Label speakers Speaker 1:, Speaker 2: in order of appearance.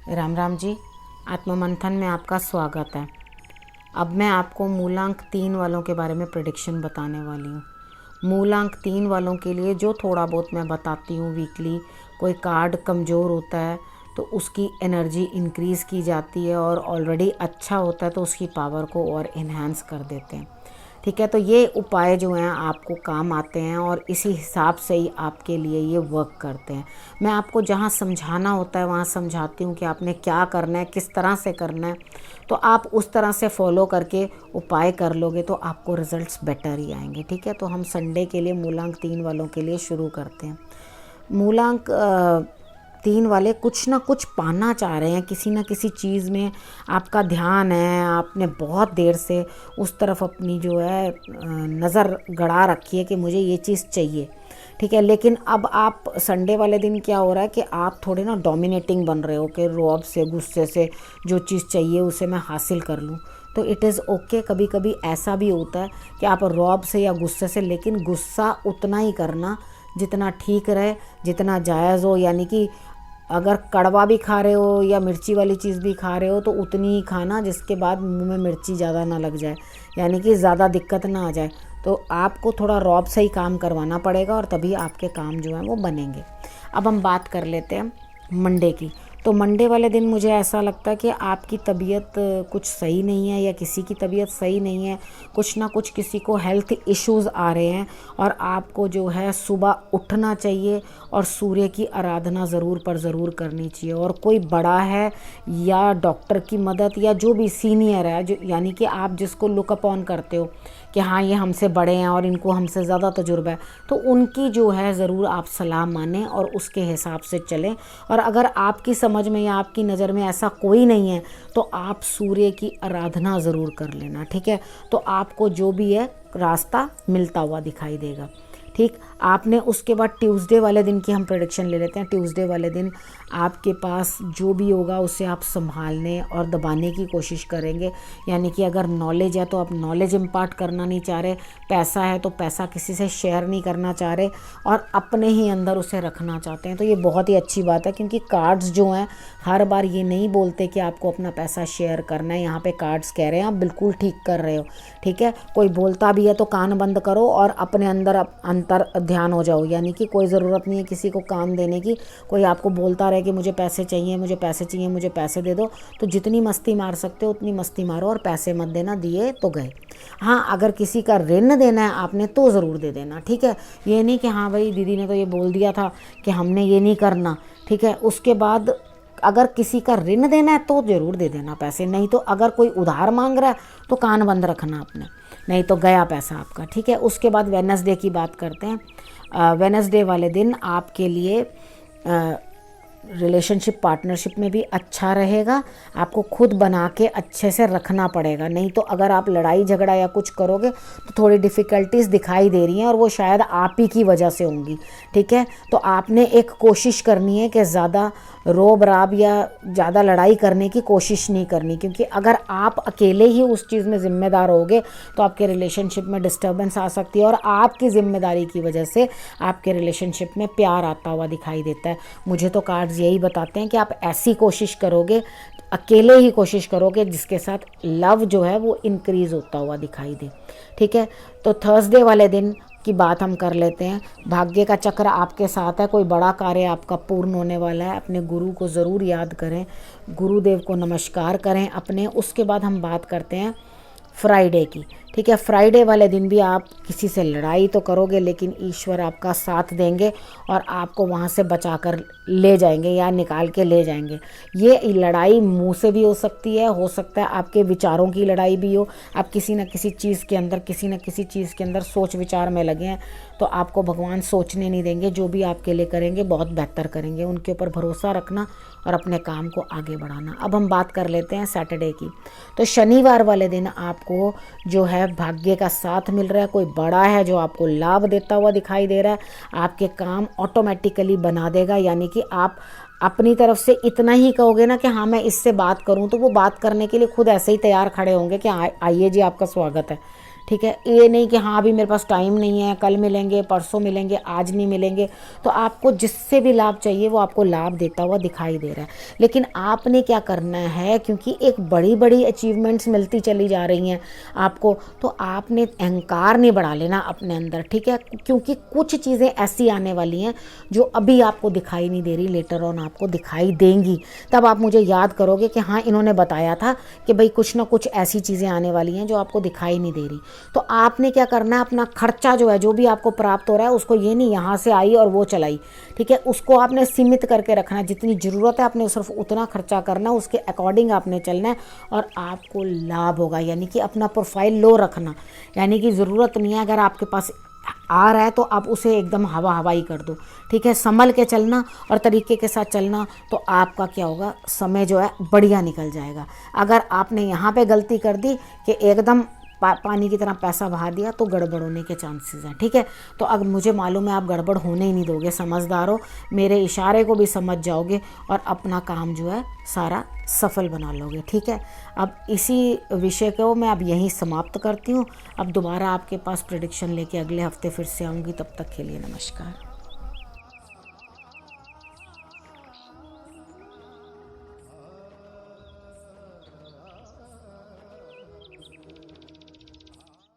Speaker 1: राम राम जी। आत्ममंथन में आपका स्वागत है। अब मैं आपको मूलांक 3 वालों के बारे में प्रेडिक्शन बताने वाली हूँ। मूलांक 3 वालों के लिए जो थोड़ा बहुत मैं बताती हूँ वीकली, कोई कार्ड कमज़ोर होता है तो उसकी एनर्जी इंक्रीज़ की जाती है, और ऑलरेडी अच्छा होता है तो उसकी पावर को और इन्हांस कर देते हैं। ठीक है, तो ये उपाय जो हैं आपको काम आते हैं और इसी हिसाब से ही आपके लिए ये वर्क करते हैं। मैं आपको जहाँ समझाना होता है वहाँ समझाती हूँ कि आपने क्या करना है, किस तरह से करना है, तो आप उस तरह से फॉलो करके उपाय कर लोगे तो आपको रिज़ल्ट्स बेटर ही आएंगे। ठीक है, तो हम संडे के लिए मूलांक 3 वालों के लिए शुरू करते हैं। मूलांक 3 वाले कुछ ना कुछ पाना चाह रहे हैं, किसी ना किसी चीज़ में आपका ध्यान है, आपने बहुत देर से उस तरफ अपनी जो है नज़र गड़ा रखी है कि मुझे ये चीज़ चाहिए। ठीक है, लेकिन अब आप संडे वाले दिन क्या हो रहा है कि आप थोड़े ना डोमिनेटिंग बन रहे हो कि रौब से, गुस्से से जो चीज़ चाहिए उसे मैं हासिल कर लूँ। तो इट इज़ ओके, कभी कभी ऐसा भी होता है कि आप रौब से या गुस्से से, लेकिन गुस्सा उतना ही करना जितना ठीक रहे, जितना जायज़ हो। यानी कि अगर कड़वा भी खा रहे हो या मिर्ची वाली चीज़ भी खा रहे हो तो उतनी ही खाना जिसके बाद मुंह में मिर्ची ज़्यादा ना लग जाए, यानी कि ज़्यादा दिक्कत ना आ जाए। तो आपको थोड़ा रौब से ही काम करवाना पड़ेगा और तभी आपके काम जो हैं वो बनेंगे। अब हम बात कर लेते हैं मंडे की। तो मंडे वाले दिन मुझे ऐसा लगता है कि आपकी तबीयत कुछ सही नहीं है या किसी की तबीयत सही नहीं है, कुछ ना कुछ किसी को हेल्थ इश्यूज़ आ रहे हैं, और आपको जो है सुबह उठना चाहिए और सूर्य की आराधना ज़रूर पर ज़रूर करनी चाहिए। और कोई बड़ा है या डॉक्टर की मदद या जो भी सीनियर है, जो यानी कि आप जिसको लुक अप ऑन करते हो कि हाँ ये हमसे बड़े हैं और इनको हमसे ज़्यादा तजुर्बा है, तो उनकी जो है ज़रूर आप सलाह मानें और उसके हिसाब से चलें। और अगर आपकी समझ में या आपकी नज़र में ऐसा कोई नहीं है तो आप सूर्य की आराधना ज़रूर कर लेना। ठीक है, तो आपको जो भी है रास्ता मिलता हुआ दिखाई देगा। ठीक, आपने उसके बाद ट्यूसडे वाले दिन की हम प्रेडिक्शन ले लेते हैं। ट्यूसडे वाले दिन आपके पास जो भी होगा उसे आप संभालने और दबाने की कोशिश करेंगे। यानी कि अगर नॉलेज है तो आप नॉलेज इम्पार्ट करना नहीं चाह रहे, पैसा है तो पैसा किसी से शेयर नहीं करना चाह रहे और अपने ही अंदर उसे रखना चाहते हैं। तो ये बहुत ही अच्छी बात है, क्योंकि कार्ड्स जो हैं हर बार ये नहीं बोलते कि आपको अपना पैसा शेयर करना है। यहाँ पे कार्ड्स कह रहे हैं आप बिल्कुल ठीक कर रहे हो। ठीक है, कोई बोलता भी है तो कान बंद करो और अपने अंदर अंतर ध्यान हो जाओ। यानी कि कोई ज़रूरत नहीं है किसी को कान देने की। कोई आपको बोलता रहे कि मुझे पैसे चाहिए, मुझे पैसे चाहिए, मुझे पैसे दे दो, तो जितनी मस्ती मार सकते हो उतनी मस्ती मारो और पैसे मत देना, दिए तो गए। हाँ, अगर किसी का ऋण देना है आपने तो ज़रूर दे देना। ठीक है, ये नहीं कि हाँ भाई दीदी ने तो ये बोल दिया था कि हमने ये नहीं करना। ठीक है, उसके बाद अगर किसी का ऋण देना है तो ज़रूर दे देना पैसे, नहीं तो अगर कोई उधार मांग रहा है तो कान बंद रखना अपने, नहीं तो गया पैसा आपका। ठीक है, उसके बाद वेडनेसडे की बात करते हैं। वेडनेसडे वाले दिन आपके लिए रिलेशनशिप पार्टनरशिप में भी अच्छा रहेगा। आपको खुद बना के अच्छे से रखना पड़ेगा, नहीं तो अगर आप लड़ाई झगड़ा या कुछ करोगे तो थोड़ी डिफ़िकल्टीज दिखाई दे रही हैं और वो शायद आप ही की वजह से होंगी। ठीक है, तो आपने एक कोशिश करनी है कि ज़्यादा रोब राब या ज़्यादा लड़ाई करने की कोशिश नहीं करनी, क्योंकि अगर आप अकेले ही उस चीज़ में ज़िम्मेदार होगे तो आपके रिलेशनशिप में डिस्टर्बेंस आ सकती है और आपकी ज़िम्मेदारी की वजह से आपके रिलेशनशिप में प्यार आता हुआ दिखाई देता है। मुझे तो कार्ड्स यही बताते हैं कि आप ऐसी कोशिश करोगे, अकेले ही कोशिश करोगे जिसके साथ लव जो है वो इंक्रीज़ होता हुआ दिखाई दे। ठीक है, तो थर्सडे वाले दिन की बात हम कर लेते हैं। भाग्य का चक्र आपके साथ है, कोई बड़ा कार्य आपका पूर्ण होने वाला है। अपने गुरु को ज़रूर याद करें, गुरुदेव को नमस्कार करें अपने। उसके बाद हम बात करते हैं फ्राइडे की। ठीक है, फ्राइडे वाले दिन भी आप किसी से लड़ाई तो करोगे लेकिन ईश्वर आपका साथ देंगे और आपको वहाँ से बचा कर ले जाएंगे या निकाल के ले जाएंगे। ये लड़ाई मुंह से भी हो सकती है, हो सकता है आपके विचारों की लड़ाई भी हो। आप किसी न किसी चीज़ के अंदर, किसी न किसी चीज़ के अंदर सोच विचार में लगे हैं, तो आपको भगवान सोचने नहीं देंगे। जो भी आपके लिए करेंगे बहुत बेहतर करेंगे। उनके ऊपर भरोसा रखना और अपने काम को आगे बढ़ाना। अब हम बात कर लेते हैं सैटरडे की। तो शनिवार वाले दिन आपको जो है भाग्य का साथ मिल रहा है, कोई बड़ा है जो आपको लाभ देता हुआ दिखाई दे रहा है। आपके काम ऑटोमेटिकली बना देगा, यानी कि आप अपनी तरफ से इतना ही कहोगे ना कि हाँ मैं इससे बात करूं, तो वो बात करने के लिए खुद ऐसे ही तैयार खड़े होंगे कि आइए जी आपका स्वागत है। ठीक है, ये नहीं कि हाँ अभी मेरे पास टाइम नहीं है, कल मिलेंगे, परसों मिलेंगे, आज नहीं मिलेंगे। तो आपको जिससे भी लाभ चाहिए वो आपको लाभ देता हुआ दिखाई दे रहा है। लेकिन आपने क्या करना है, क्योंकि एक बड़ी बड़ी अचीवमेंट्स मिलती चली जा रही हैं आपको, तो आपने अहंकार नहीं बढ़ा लेना अपने अंदर, ठीक है। क्योंकि कुछ चीज़ें ऐसी आने वाली हैं जो अभी आपको दिखाई नहीं दे रही, लेटर ऑन आपको दिखाई देंगी। तब आप मुझे याद करोगे कि हाँ इन्होंने बताया था कि भाई कुछ ना कुछ ऐसी चीज़ें आने वाली हैं जो आपको दिखाई नहीं दे रही। तो आपने क्या करना है, अपना खर्चा जो है, जो भी आपको प्राप्त हो रहा है, उसको ये नहीं यहाँ से आई और वो चलाई, ठीक है, उसको आपने सीमित करके रखना है। जितनी ज़रूरत है आपने सिर्फ उतना खर्चा करना है, उसके अकॉर्डिंग आपने चलना है और आपको लाभ होगा। यानी कि अपना प्रोफाइल लो रखना, यानी कि ज़रूरत नहीं है, अगर आपके पास आ रहा है तो आप उसे एकदम हवा हवाई कर दो, ठीक है। संभल के चलना और तरीके के साथ चलना, तो आपका क्या होगा, समय जो है बढ़िया निकल जाएगा। अगर आपने यहाँ पे गलती कर दी कि एकदम पानी की तरह पैसा बहा दिया, तो गड़बड़ होने के चांसेस हैं, ठीक है। तो अब मुझे मालूम है आप गड़बड़ होने ही नहीं दोगे, समझदार हो, मेरे इशारे को भी समझ जाओगे और अपना काम जो है सारा सफल बना लोगे, ठीक है। अब इसी विषय को मैं अब यहीं समाप्त करती हूँ। अब दोबारा आपके पास प्रेडिक्शन लेके अगले हफ्ते फिर से आऊँगी, तब तक के लिए नमस्कार।